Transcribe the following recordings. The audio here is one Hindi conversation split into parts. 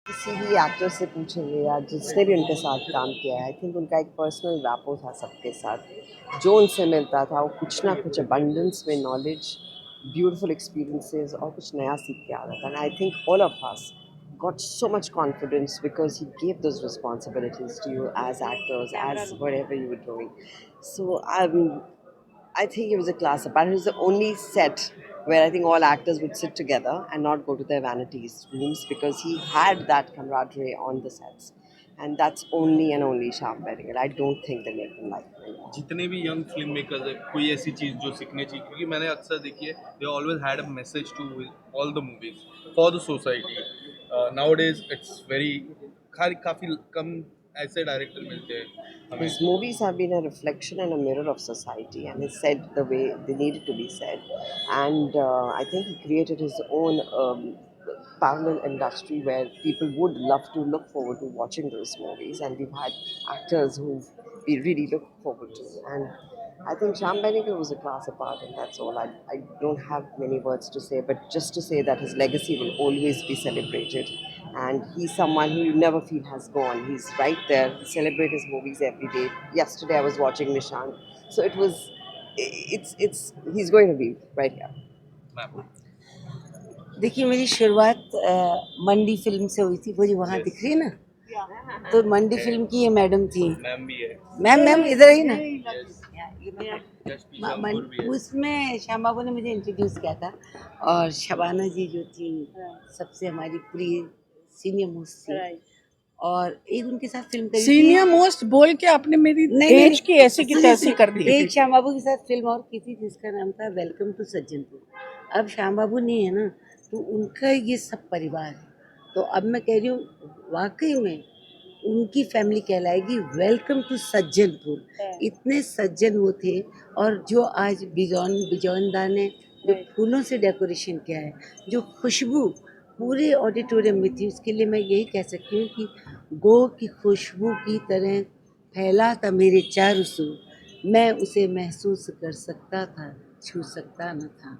किसी भी एक्टर से पूछेंगे या जिसने भी उनके साथ काम किया है, आई थिंक उनका एक पर्सनल रैपो था सबके साथ। जो उनसे मिलता था वो कुछ ना कुछ अबंडेंस में नॉलेज, ब्यूटीफुल एक्सपीरियंसेस और कुछ नया सीख के आ रहा था। And I think all of us got so much confidence because he gave those responsibilities to you as actors, as whatever you were doing. So I think it was a class apart. It was the only set where I think all actors would sit together and not go to their vanities rooms because he had that camaraderie on the sets. And that's only and only Shyam Benegal. I don't think they make him like him anymore. जितने भी यंग फिल्म मेकर्स है कोई ऐसी चीज़ जो सीखनी चाहिए क्योंकि मैंने अक्सर देखी है they always had a message to all the movies for the society nowadays it's very काफ़ी कम ऐसे डायरेक्टर मिलते हैं हमें His movies have been a reflection and a mirror of society, and he said the way they needed to be said. And I think he created his own parallel industry where people would love to look forward to watching those movies, and we've had actors who we really look forward to. And I think Shyam Benegal was a class apart, and that's all. I don't have many words to say, but just to say that his legacy will always be celebrated. And he's someone who you never feel has gone. He's right there. We celebrate his movies every day. Yesterday I was watching Nishan. So it's he's going to be right here. Ma'am देखिए मेरी शुरुआत मंडी फिल्म से हुई थी, वो जो वहाँ दिख रही है ना, तो मंडी फिल्म की ये मैडम थी। मैम भी है मैम इधर आई ना। जस्ट पीछे भी है उसमें श्याम बाबू ने मुझे इंट्रोड्यूस किया था और शबाना जी जो थी सबसे हमारी प्रिय सीनियर मोस्ट थी और एक उनके साथ फिल्म करी सीनियर मोस्ट बोल के आपने मेरी एज की ऐसी की तैसी कर दी। एक श्याम बाबू के साथ फिल्म और की थी जिसका नाम था वेलकम टू सज्जनपुर। अब श्याम बाबू नहीं है ना, तो उनका ये सब परिवार है। तो अब मैं कह रही हूँ वाकई में उनकी फैमिली कहलाएगी वेलकम टू सज्जनपुर। इतने सज्जन वो थे और जो आज बिजौनदा ने जो फूलों से डेकोरेशन किया है, जो खुशबू पूरे ऑडिटोरियम में थी, उसके लिए मैं यही कह सकती हूँ कि गो की खुशबू की तरह फैला था मेरे चारों सूर, मैं उसे महसूस कर सकता था, छू सकता न था।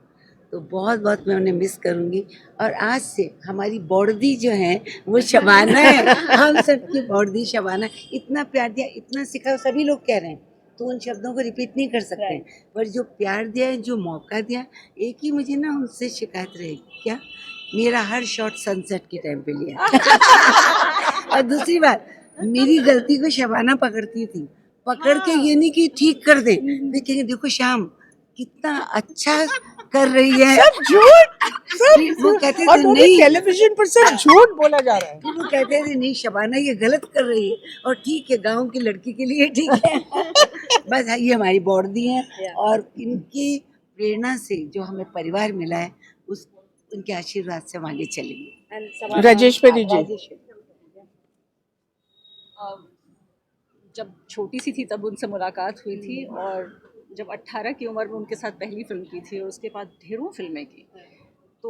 तो बहुत बहुत मैं उन्हें मिस करूँगी। और आज से हमारी बॉर्दी जो है वो शबाना है, हम सबकी बॉर्दी शबाना। इतना प्यार दिया, इतना सिखा, सभी लोग कह रहे हैं तो उन शब्दों को रिपीट नहीं कर सकते, पर जो प्यार दिया है, जो मौका दिया, एक ही मुझे ना उनसे शिकायत रहेगी, क्या मेरा हर शॉट सनसेट के टाइम पे लिया। और दूसरी बात, मेरी गलती को शबाना पकड़ती थी, पकड़ के ये नहीं कि ठीक कर दे, देखेंगे देखो शाम कितना अच्छा कर रही है। सब झूठ, वो कहते और थे वो भी नहीं, टेलीविजन पर सब झूठ बोला जा रहा है। फिर वो कहते थे नहीं शबाना ये गलत कर रही है, और ठीक है गांव की लड़की के लिए ठीक है। बस ये हमारी बॉर्डी है और इनकी प्रेरणा से जो हमें परिवार मिला है उस उनके आशीर्वाद से हम आगे चलेंगे। राजेश्वरी जी, जब छोटी सी थी तब उनसे मुलाकात हुई थी और जब 18 की उम्र में उनके साथ पहली फिल्म की थी और उसके बाद ढेरों फिल्में की। तो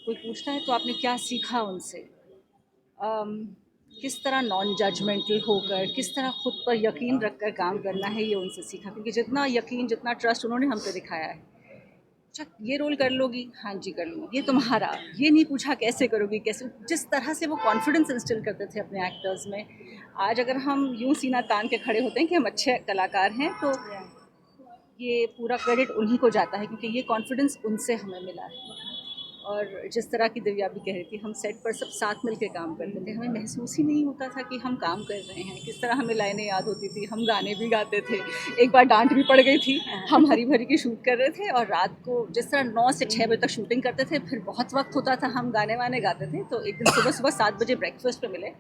कोई पूछता है तो आपने क्या सीखा उनसे, किस तरह नॉन जजमेंटल होकर, किस तरह खुद पर यकीन रखकर काम करना है, ये उनसे सीखा। क्योंकि जितना यकीन, जितना ट्रस्ट उन्होंने हम पे दिखाया है, अच्छा ये रोल कर लोगी, हाँ जी कर लूँगी, ये तुम्हारा, ये नहीं पूछा कैसे करोगी, कैसे, जिस तरह से वो कॉन्फिडेंस इंस्टिल करते थे अपने एक्टर्स में। आज अगर हम यूँ सीना तान के खड़े होते हैं कि हम अच्छे कलाकार हैं, तो ये पूरा क्रेडिट उन्हीं को जाता है क्योंकि ये कॉन्फिडेंस उनसे हमें मिला है। और जिस तरह की दिव्या भी कह रही थी, हम सेट पर सब साथ मिल के काम करते थे, हमें महसूस ही नहीं होता था कि हम काम कर रहे हैं। किस तरह हमें लाइनें याद होती थी, हम गाने भी गाते थे। एक बार डांट भी पड़ गई थी, हम हरी भरी की शूट कर रहे थे और रात को जिस तरह 9 से 6 बजे तक शूटिंग करते थे, फिर बहुत वक्त होता था, हम गाने वाने गाते थे। तो एक दिन सुबह 7 बजे ब्रेकफास्ट पे मिले,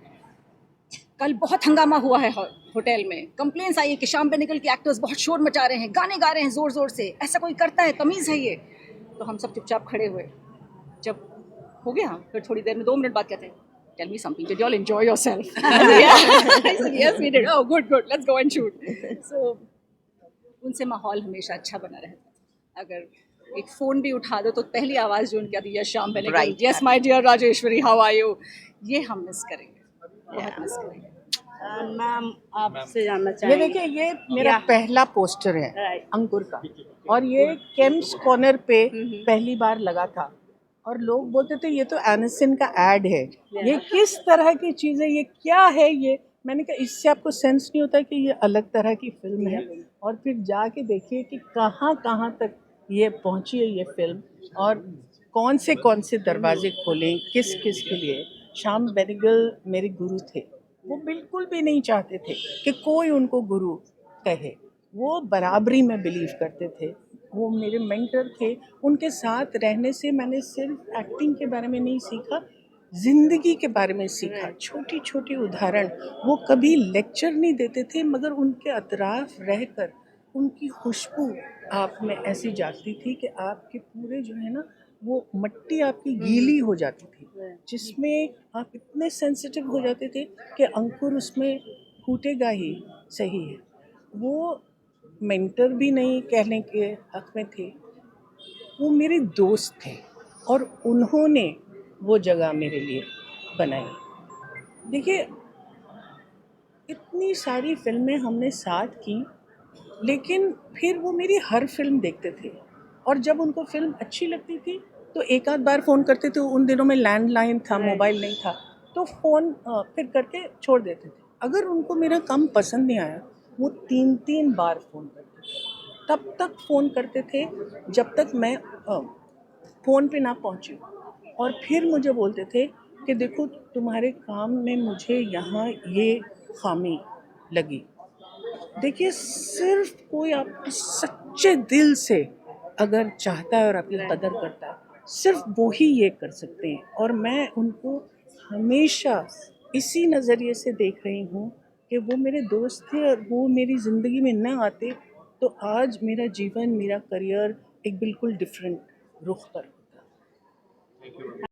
कल बहुत हंगामा हुआ है होटल में, कंप्लेंट्स आई है कि श्याम बेनेगल के एक्टर्स बहुत शोर मचा रहे हैं, गाने गा रहे हैं ज़ोर ज़ोर से, ऐसा कोई करता है, तमीज़ है ये। तो हम सब चुपचाप खड़े हुए, जब हो गया फिर थोड़ी देर में 2 मिनट बाद कहते हैं tell me something, did you all enjoy yourself? Yes we did, oh good good, let's go and shoot. So उनसे माहौल हमेशा अच्छा बना रहता था। अगर एक फ़ोन भी उठा दो तो पहली आवाज़ जो उनकी आती है, yes Shyam Benegal, yes my dear Rajeshwari, how are you, ये हम मिस करेंगे, बहुत मिस करेंगे। मैम आपसे जानना ये चाहेंगे, देखिए ये मेरा पहला पोस्टर है अंकुर का, और ये केम्स कॉर्नर पे पहली बार लगा था और लोग बोलते थे ये तो एनिसन का ऐड है, ये किस तरह की चीज़ है, ये क्या है ये। मैंने कहा इससे आपको सेंस नहीं होता कि ये अलग तरह की फिल्म है। और फिर जाके देखिए कि कहाँ कहाँ तक ये पहुँची है ये फिल्म, और कौन से दरवाजे खोलें किस किस के लिए। श्याम बेनेगल मेरे गुरु थे, वो बिल्कुल भी नहीं चाहते थे कि कोई उनको गुरु कहे, वो बराबरी में बिलीव करते थे, वो मेरे मेंटर थे। उनके साथ रहने से मैंने सिर्फ एक्टिंग के बारे में नहीं सीखा, ज़िंदगी के बारे में सीखा। छोटी छोटी उदाहरण, वो कभी लेक्चर नहीं देते थे मगर उनके अतराफ रहकर उनकी खुशबू आप में ऐसी जाती थी कि आपके पूरे जो है ना वो मट्टी आपकी गीली हो जाती थी, जिसमें आप इतने सेंसिटिव हो जाते थे कि अंकुर उसमें फूटेगा ही सही है। वो मेंटर भी नहीं कहने के हक में थे, वो मेरे दोस्त थे और उन्होंने वो जगह मेरे लिए बनाई। देखिए इतनी सारी फिल्में हमने साथ की, लेकिन फिर वो मेरी हर फिल्म देखते थे और जब उनको फिल्म अच्छी लगती थी तो एक आध बार फ़ोन करते थे। उन दिनों में लैंडलाइन था, मोबाइल नहीं था, तो फ़ोन फिर करके छोड़ देते थे। अगर उनको मेरा काम पसंद नहीं आया, वो 3-3 बार फ़ोन करते थे, तब तक फ़ोन करते थे जब तक मैं फ़ोन पे ना पहुँची। और फिर मुझे बोलते थे कि देखो तुम्हारे काम में मुझे यहाँ ये खामी लगी। देखिए सिर्फ कोई आपको सच्चे दिल से अगर चाहता है और आपकी कदर करता है, सिर्फ वो ही ये कर सकते हैं। और मैं उनको हमेशा इसी नज़रिए से देख रही हूँ कि वो मेरे दोस्त थे और वो मेरी ज़िंदगी में न आते तो आज मेरा जीवन, मेरा करियर एक बिल्कुल डिफरेंट रुख पर होता।